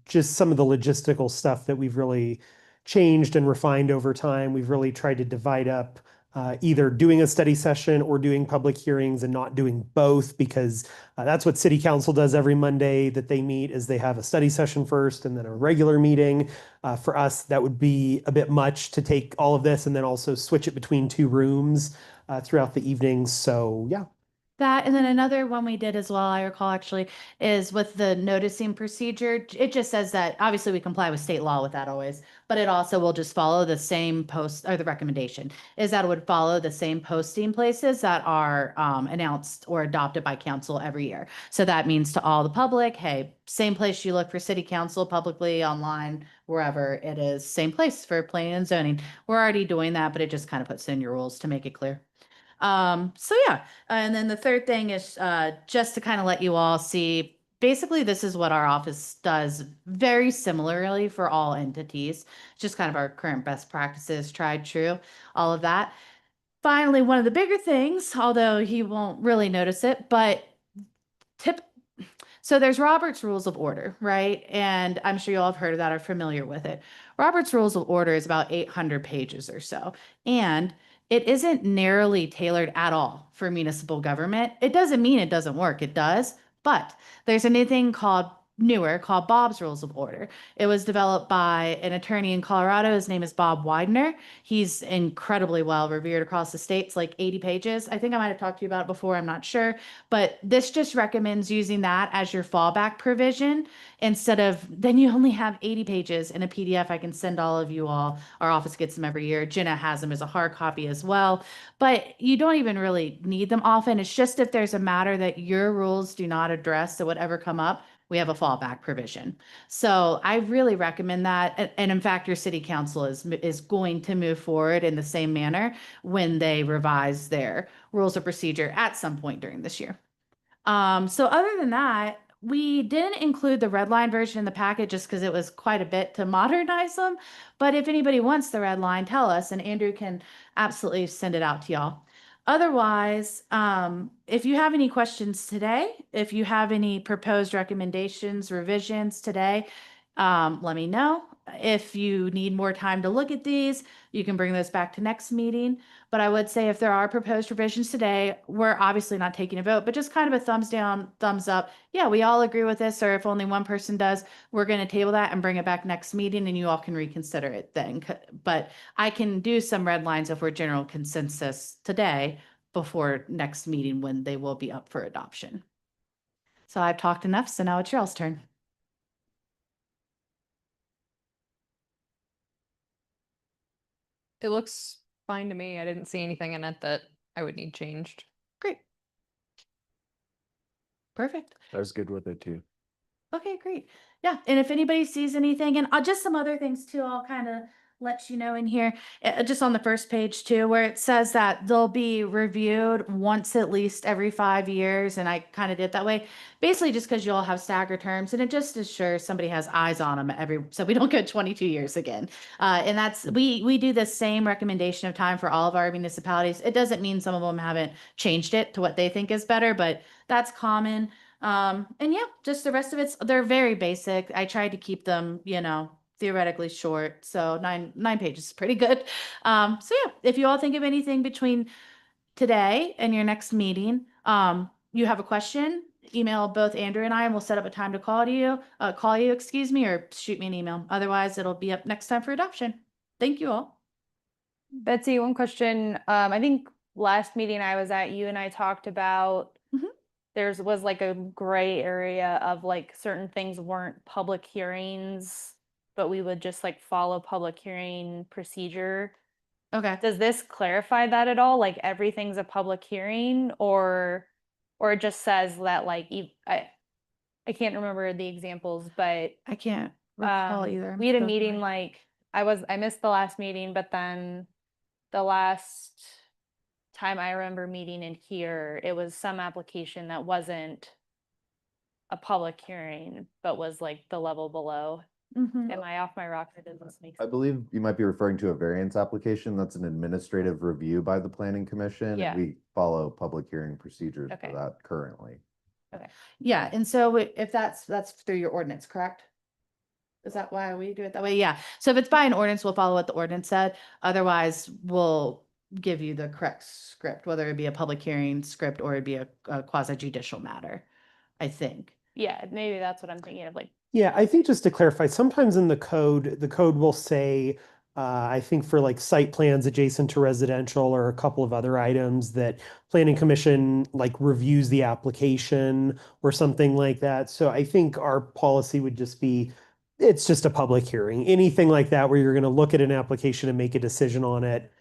Just some of the logistical stuff that we've really changed and refined over time. We've really tried to divide up either doing a study session or doing public hearings and not doing both, because that's what city council does every Monday that they meet, is they have a study session first and then a regular meeting. For us, that would be a bit much to take all of this and then also switch it between two rooms throughout the evenings. So yeah. That, and then another one we did as well, I recall actually, is with the noticing procedure. It just says that obviously we comply with state law with that always, but it also will just follow the same post, or the recommendation is that it would follow the same posting places that are announced or adopted by council every year. So that means to all the public, hey, same place you look for city council publicly, online, wherever it is, same place for planning and zoning. We're already doing that, but it just kind of puts in your rules to make it clear. So yeah, and then the third thing is just to kind of let you all see, basically this is what our office does very similarly for all entities, just kind of our current best practices, tried, true, all of that. Finally, one of the bigger things, although he won't really notice it, but tip. So there's Robert's Rules of Order, right? And I'm sure you all have heard of that, are familiar with it. Robert's Rules of Order is about 800 pages or so. And it isn't narrowly tailored at all for municipal government. It doesn't mean it doesn't work. It does. But there's anything called Bob's Rules of Order. It was developed by an attorney in Colorado. His name is Bob Widener. He's incredibly well revered across the states, like 80 pages. I think I might have talked to you about it before. I'm not sure. But this just recommends using that as your fallback provision instead of, then you only have 80 pages in a PDF. I can send all of you all. Our office gets them every year. Jenna has them as a hard copy as well. But you don't even really need them often. It's just if there's a matter that your rules do not address that would ever come up, we have a fallback provision. So I really recommend that. And in fact, your city council is going to move forward in the same manner when they revise their rules of procedure at some point during this year. So other than that, we didn't include the red line version in the packet just because it was quite a bit to modernize them. But if anybody wants the red line, tell us, and Andrew can absolutely send it out to y'all. Otherwise, if you have any questions today, if you have any proposed recommendations, revisions today, let me know. If you need more time to look at these, you can bring those back to next meeting. But I would say if there are proposed revisions today, we're obviously not taking a vote, but just kind of a thumbs down, thumbs up. Yeah, we all agree with this, or if only one person does, we're going to table that and bring it back next meeting and you all can reconsider it then. But I can do some red lines if we're general consensus today before next meeting when they will be up for adoption. So I've talked enough, so now it's y'all's turn. It looks fine to me. I didn't see anything in it that I would need changed. Great. Perfect. I was good with it too. Okay, great. Yeah, and if anybody sees anything, and just some other things too, I'll kind of let you know in here, just on the first page too, where it says that they'll be reviewed once at least every 5 years, and I kind of did that way, basically just because you all have staggered terms, and it just assures somebody has eyes on them so we don't go 22 years again. And that's, we do the same recommendation of time for all of our municipalities. It doesn't mean some of them haven't changed it to what they think is better, but that's common. And yeah, just the rest of they're very basic. I tried to keep them, theoretically short. So nine pages is pretty good. So yeah, if you all think of anything between today and your next meeting, you have a question, email both Andrew and I, and we'll set up a time to call you, or shoot me an email. Otherwise, it'll be up next time for adoption. Thank you all. Betsy, one question. I think last meeting I was at, you and I talked about was like a gray area of like certain things weren't public hearings, but we would just like follow public hearing procedure. Okay. Does this clarify that at all? Like everything's a public hearing, or it just says that like I can't remember the examples, but I can't recall either. We had a meeting like I missed the last meeting, but then the last time I remember meeting in here, it was some application that wasn't a public hearing, but was like the level below. Am I off my rocker? Does this make I sense? believe you might be referring to a variance application. That's an administrative review by the planning commission. Yeah. We follow public hearing procedures Okay. for that currently. Yeah, and so if that's through your ordinance, correct? Is that why we do it that way? Yeah. So if it's by an ordinance, we'll follow what the ordinance said. Otherwise, we'll give you the correct script, whether it be a public hearing script or it be a quasi judicial matter, I think. Yeah, maybe that's what I'm thinking of, like, Yeah, I think just to clarify, sometimes in the code will say, I think for like site plans adjacent to residential or a couple of other items that planning commission like reviews the application or something like that. So I think our policy would just be, it's just a public hearing. Anything like that where you're going to look at an application and make a decision on it,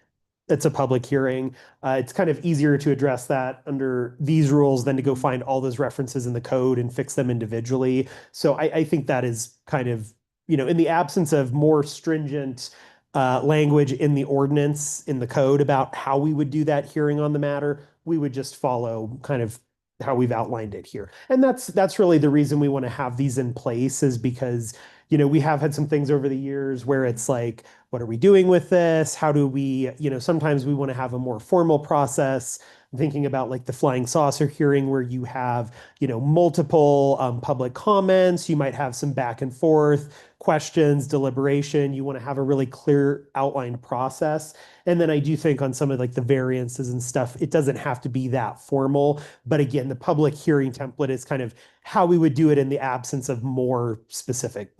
it's a public hearing. It's kind of easier to address that under these rules than to go find all those references in the code and fix them individually. So I think that is kind of, in the absence of more stringent language in the ordinance, in the code about how we would do that hearing on the matter, we would just follow kind of how we've outlined it here. And that's really the reason we want to have these in place, is because, we have had some things over the years where it's like, what are we doing with this? How do we, sometimes we want to have a more formal process. I'm thinking about like the flying saucer hearing where you have, multiple public comments. You might have some back and forth questions, deliberation. You want to have a really clear outlined process. And then I do think on some of like the variances and stuff, it doesn't have to be that formal. But again, the public hearing template is kind of how we would do it in the absence of more specific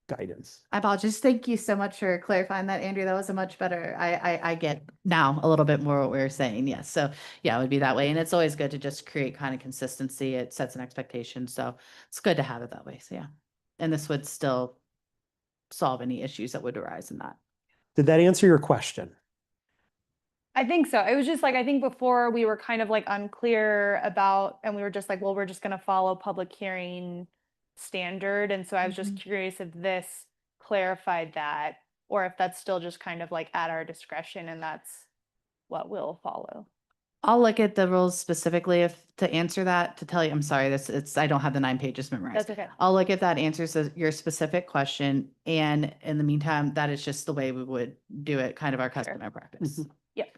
guidance. I apologize. Thank you so much for clarifying that, Andrew. That was a much better, I get now a little bit more what we were saying. Yes. So yeah, it would be that way. And it's always good to just create kind of consistency. It sets an expectation. So it's good to have it that way. So yeah. And this would still solve any issues that would arise in that. Did that answer your question? I think so. It was just like, I think before we were kind of like unclear about, and we were just like, well, we're just going to follow public hearing standard. And so I was just curious if this clarified that, or if that's still just kind of like at our discretion and that's what we'll follow. I'll look at the rules specifically to answer that, to tell you, I'm sorry, I don't have the 9 pages memorized. That's okay. I'll look if that answers your specific question. And in the meantime, that is just the way we would do it, kind of our custom and practice. Yep.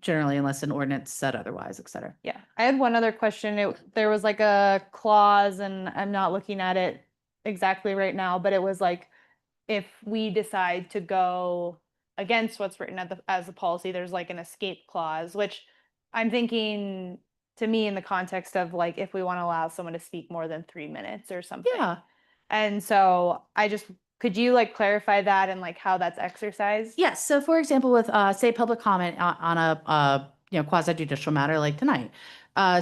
Generally, unless an ordinance said otherwise, et cetera. Yeah, I had one other question. There was like a clause, and I'm not looking at it exactly right now, but it was like, if we decide to go against what's written as a policy, there's like an escape clause, which I'm thinking, to me, in the context of like, if we want to allow someone to speak more than 3 minutes or something. Yeah. And so could you like clarify that and like how that's exercised? Yes. So for example, with say public comment on a quasi judicial matter like tonight.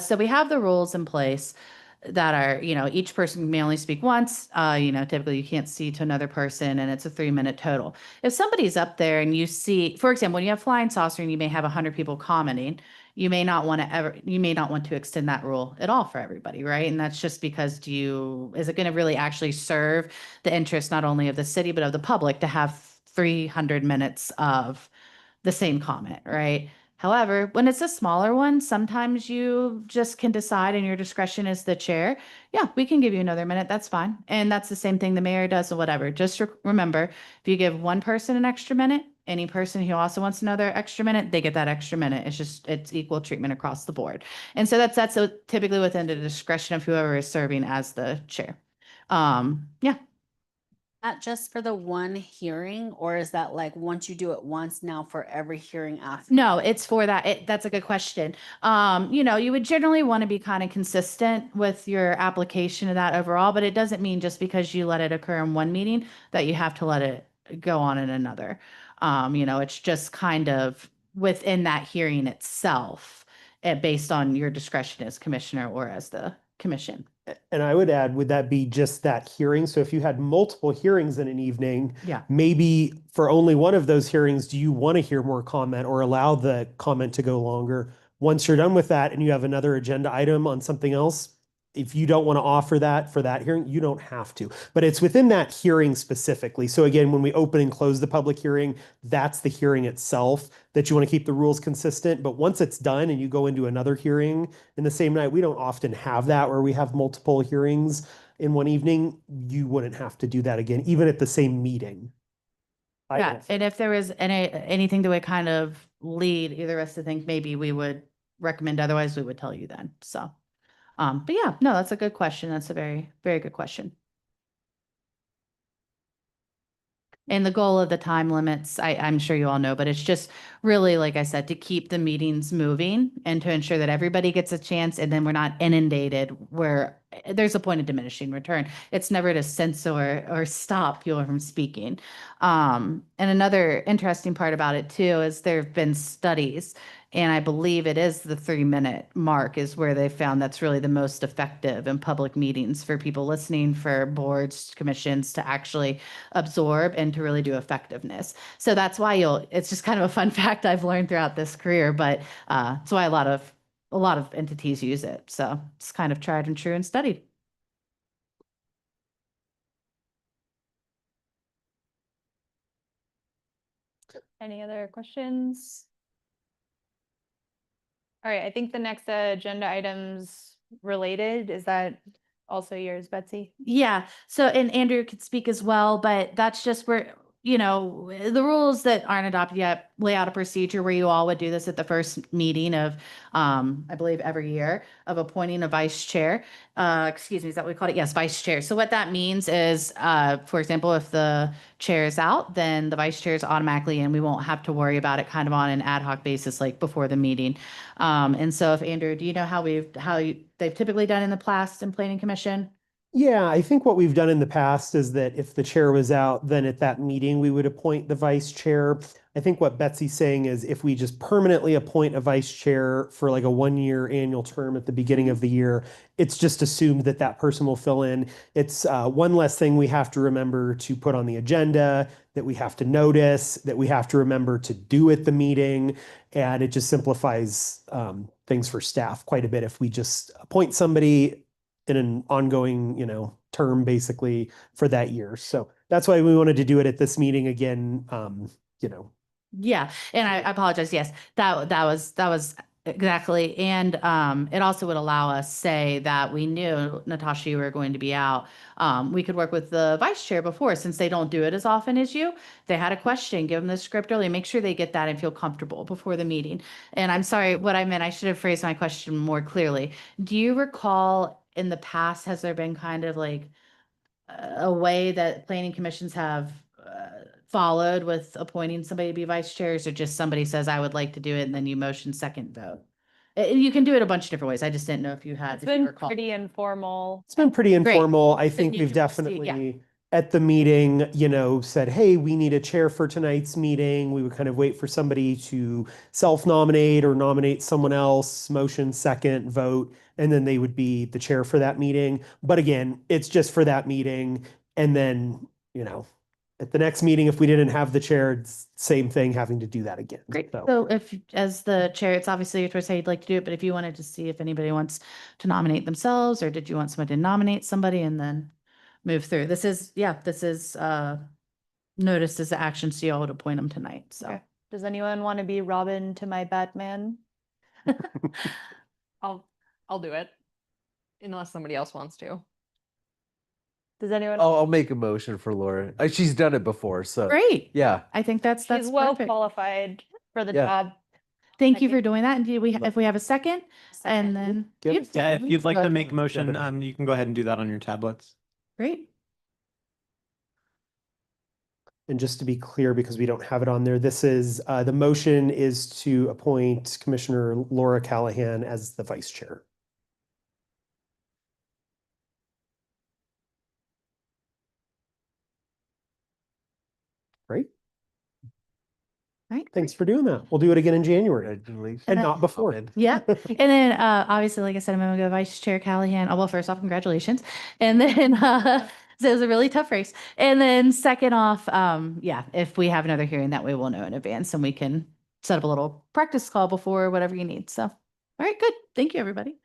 So we have the rules in place that are, each person may only speak once. Typically you can't see to another person, and it's a 3-minute total. If somebody's up there and you see, for example, when you have flying saucer and you may have 100 people commenting, you may not want to extend that rule at all for everybody, right? And that's just because is it going to really actually serve the interest not only of the city but of the public to have 300 minutes of the same comment, right? However, when it's a smaller one, sometimes you just can decide in your discretion as the chair, yeah, we can give you another minute. That's fine. And that's the same thing the mayor does or whatever. Just remember, if you give one person an extra minute, any person who also wants another extra minute, they get that extra minute. It's equal treatment across the board. And so that's typically within the discretion of whoever is serving as the chair. Yeah. Not just for the one hearing, or is that like once you do it once, now for every hearing after? No, it's for that. That's a good question. You would generally want to be kind of consistent with your application of that overall, but it doesn't mean just because you let it occur in one meeting that you have to let it go on in another. It's just kind of within that hearing itself, based on your discretion as commissioner or as the commission. And I would add, would that be just that hearing? So if you had multiple hearings in an evening, Yeah. maybe for only one of those hearings, do you want to hear more comment or allow the comment to go longer? Once you're done with that and you have another agenda item on something else, if you don't want to offer that for that hearing, you don't have to. But it's within that hearing specifically. So again, when we open and close the public hearing, that's the hearing itself that you want to keep the rules consistent. But once it's done and you go into another hearing in the same night, we don't often have that where we have multiple hearings in one evening. You wouldn't have to do that again, even at the same meeting. Yeah, and if there was anything that would kind of lead either of us to think maybe we would recommend otherwise, we would tell you then. So. But yeah, no, that's a good question. That's a very, very good question. And the goal of the time limits, I'm sure you all know, but it's just really, like I said, to keep the meetings moving and to ensure that everybody gets a chance and then we're not inundated where there's a point of diminishing return. It's never to censor or stop people from speaking. And another interesting part about it too is there have been studies, and I believe it is the 3-minute mark is where they found that's really the most effective in public meetings for people listening, for boards, commissions to actually absorb and to really do effectiveness. So that's why it's just kind of a fun fact I've learned throughout this career, but that's why a lot of entities use it. So it's kind of tried and true and studied. Any other questions? All right, I think the next agenda item's related. Is that also yours, Betsy? Yeah. So, and Andrew could speak as well, but that's just where, the rules that aren't adopted yet lay out a procedure where you all would do this at the first meeting of, I believe every year, of appointing a vice chair. Excuse me, is that what we call it? Yes, vice chair. So what that means is, for example, if the chair is out, then the vice chair is automatically in. We won't have to worry about it kind of on an ad hoc basis, like before the meeting. And so if Andrew, do you know how they've typically done in the past in planning commission? Yeah, I think what we've done in the past is that if the chair was out, then at that meeting, we would appoint the vice chair. I think what Betsy's saying is if we just permanently appoint a vice chair for like a 1-year annual term at the beginning of the year, it's just assumed that that person will fill in. It's one less thing we have to remember to put on the agenda, that we have to notice, that we have to remember to do at the meeting. And it just simplifies things for staff quite a bit if we just appoint somebody in an ongoing, term basically for that year. So that's why we wanted to do it at this meeting again. Yeah, and I apologize. Yes, that was exactly. And it also would allow us say that we knew, Natasha, you were going to be out. We could work with the vice chair before, since they don't do it as often as you. They had a question, give them the script early, make sure they get that and feel comfortable before the meeting. And I'm sorry, what I meant, I should have phrased my question more clearly. Do you recall in the past, has there been kind of like a way that planning commissions have followed with appointing somebody to be vice chairs, or just somebody says, I would like to do it, and then you motion second vote? You can do it a bunch of different ways. I just didn't know if you had. It's been pretty informal. It's been pretty Great. informal. I think you we've can definitely at the meeting, said, hey, we need a chair for tonight's meeting. We would kind of wait for somebody to self-nominate or nominate someone else, motion second, vote, and then they would be the chair for that meeting. But again, it's just for that meeting. And then, at the next meeting, if we didn't have the chair, it's same thing, having to do that again. Great. So if, as the chair, it's obviously your choice how you'd like to do it, but if you wanted to see if anybody wants to nominate themselves, or did you want someone to nominate somebody and then move through? This is noticed as an action, so y'all would appoint them tonight. So Okay. Does anyone want to be Robin to my Batman? I'll do it unless somebody else wants to. Does anyone? I'll make a motion for Laura. She's done it before, so great. yeah. I think that's She's well perfect. qualified for the Yeah. job. Thank you for doing that. And if we have a second, and then Yep. Yeah, if you'd like Go to ahead. make a motion, you can go ahead and do that on your tablets. Great. And just to be clear, because we don't have it on there, this is the motion is to appoint Commissioner Laura Callahan as the vice chair. Great. Right. Thanks for doing that. We'll do it again in January Congratulations. and not before. Yeah. And then obviously, like I said, I'm gonna go Vice Chair Callahan. Oh, well, first off, congratulations. And then so it was a really tough race. And then second off, if we have another hearing, that way we'll know in advance and we can set up a little practice call before, whatever you need. So all right, good. Thank you, everybody.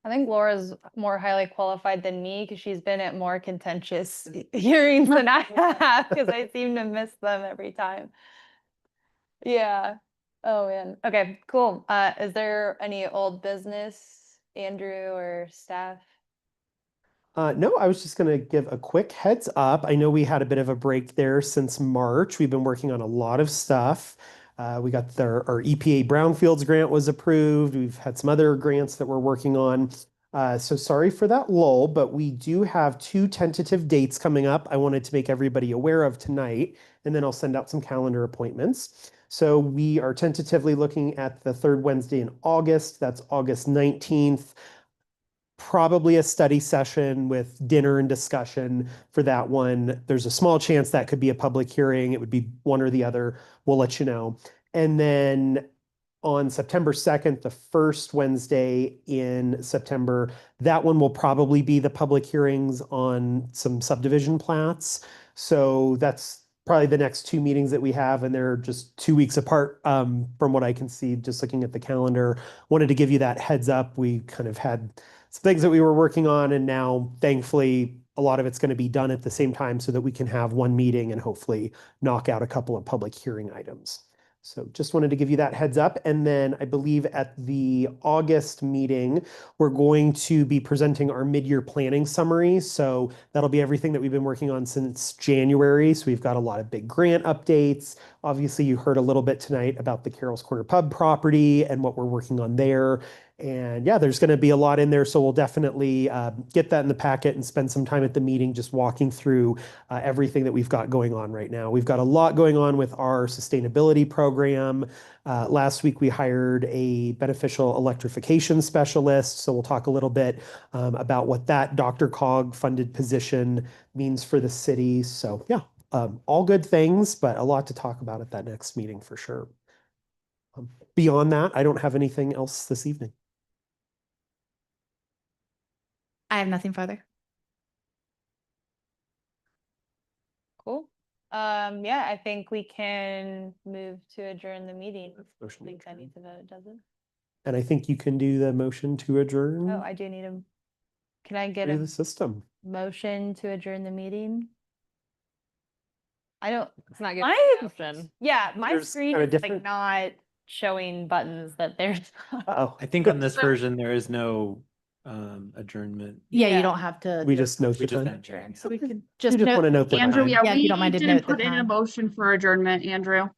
I think Laura's more highly qualified than me because she's been at more contentious hearings than I have, because I seem to miss them every time. Yeah. Oh man. Okay, cool. Is there any old business, Andrew or staff? No, I was just going to give a quick heads up. I know we had a bit of a break there since March. We've been working on a lot of stuff. We got our EPA Brownfields grant was approved. We've had some other grants that we're working on. So sorry for that lull, but we do have 2 tentative dates coming up I wanted to make everybody aware of tonight, and then I'll send out some calendar appointments. So we are tentatively looking at the 3rd Wednesday in August. That's August 19th. Probably a study session with dinner and discussion for that one. There's a small chance that could be a public hearing. It would be one or the other. We'll let you know. And then on September 2nd, the first Wednesday in September, that one will probably be the public hearings on some subdivision plats. So that's probably the next 2 meetings that we have, and they're just 2 weeks apart from what I can see, just looking at the calendar. Wanted to give you that heads up. We kind of had some things that we were working on, and now thankfully a lot of it's going to be done at the same time so that we can have one meeting and hopefully knock out a couple of public hearing items. So just wanted to give you that heads up. And then I believe at the August meeting, we're going to be presenting our mid-year planning summary. So that'll be everything that we've been working on since January. So we've got a lot of big grant updates. Obviously, you heard a little bit tonight about the Carroll's Corner Pub property and what we're working on there. And yeah, there's going to be a lot in there. So we'll definitely get that in the packet and spend some time at the meeting just walking through everything that we've got going on right now. We've got a lot going on with our sustainability program. Last week, we hired a beneficial electrification specialist. So we'll talk a little bit about what that Dr. Cog funded position means for the city. So yeah, all good things, but a lot to talk about at that next meeting for sure. Beyond that, I don't have anything else this evening. I have nothing further. Cool. Yeah, I think we can move to adjourn the meeting. I think that needs a vote, does it? And I think you can do the motion to adjourn Oh, I do need a, can I get through a the system. motion to adjourn the meeting? I don't, It's not my, giving an option. yeah, my There's screen kinda is like different- not showing buttons that there's. Uh-oh. I think on this version, there is no adjournment. Yeah, Yeah. you don't have to. We just note We the just time. adjourn. So we could You just just want to note. note the Andrew, time. yeah, Yeah, if you we don't mind to didn't note the put in a time. motion for adjournment, Andrew.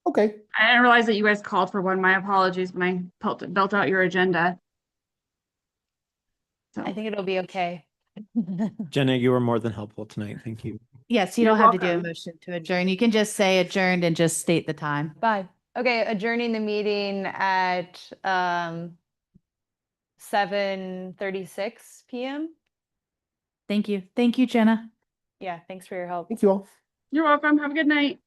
Okay. I didn't realize that you guys called for one. My apologies when I built out your agenda. So, I think it'll be okay. Jenna, you were more than helpful tonight. Thank you. Yes, you You're don't have to do a welcome. motion to adjourn. You can just say adjourned and just state the time. Bye. Okay, adjourning the meeting at 7:36 p.m. Thank you. Thank you, Jenna. Yeah, thanks for your help. Thank you all. you're welcome. Have a good night.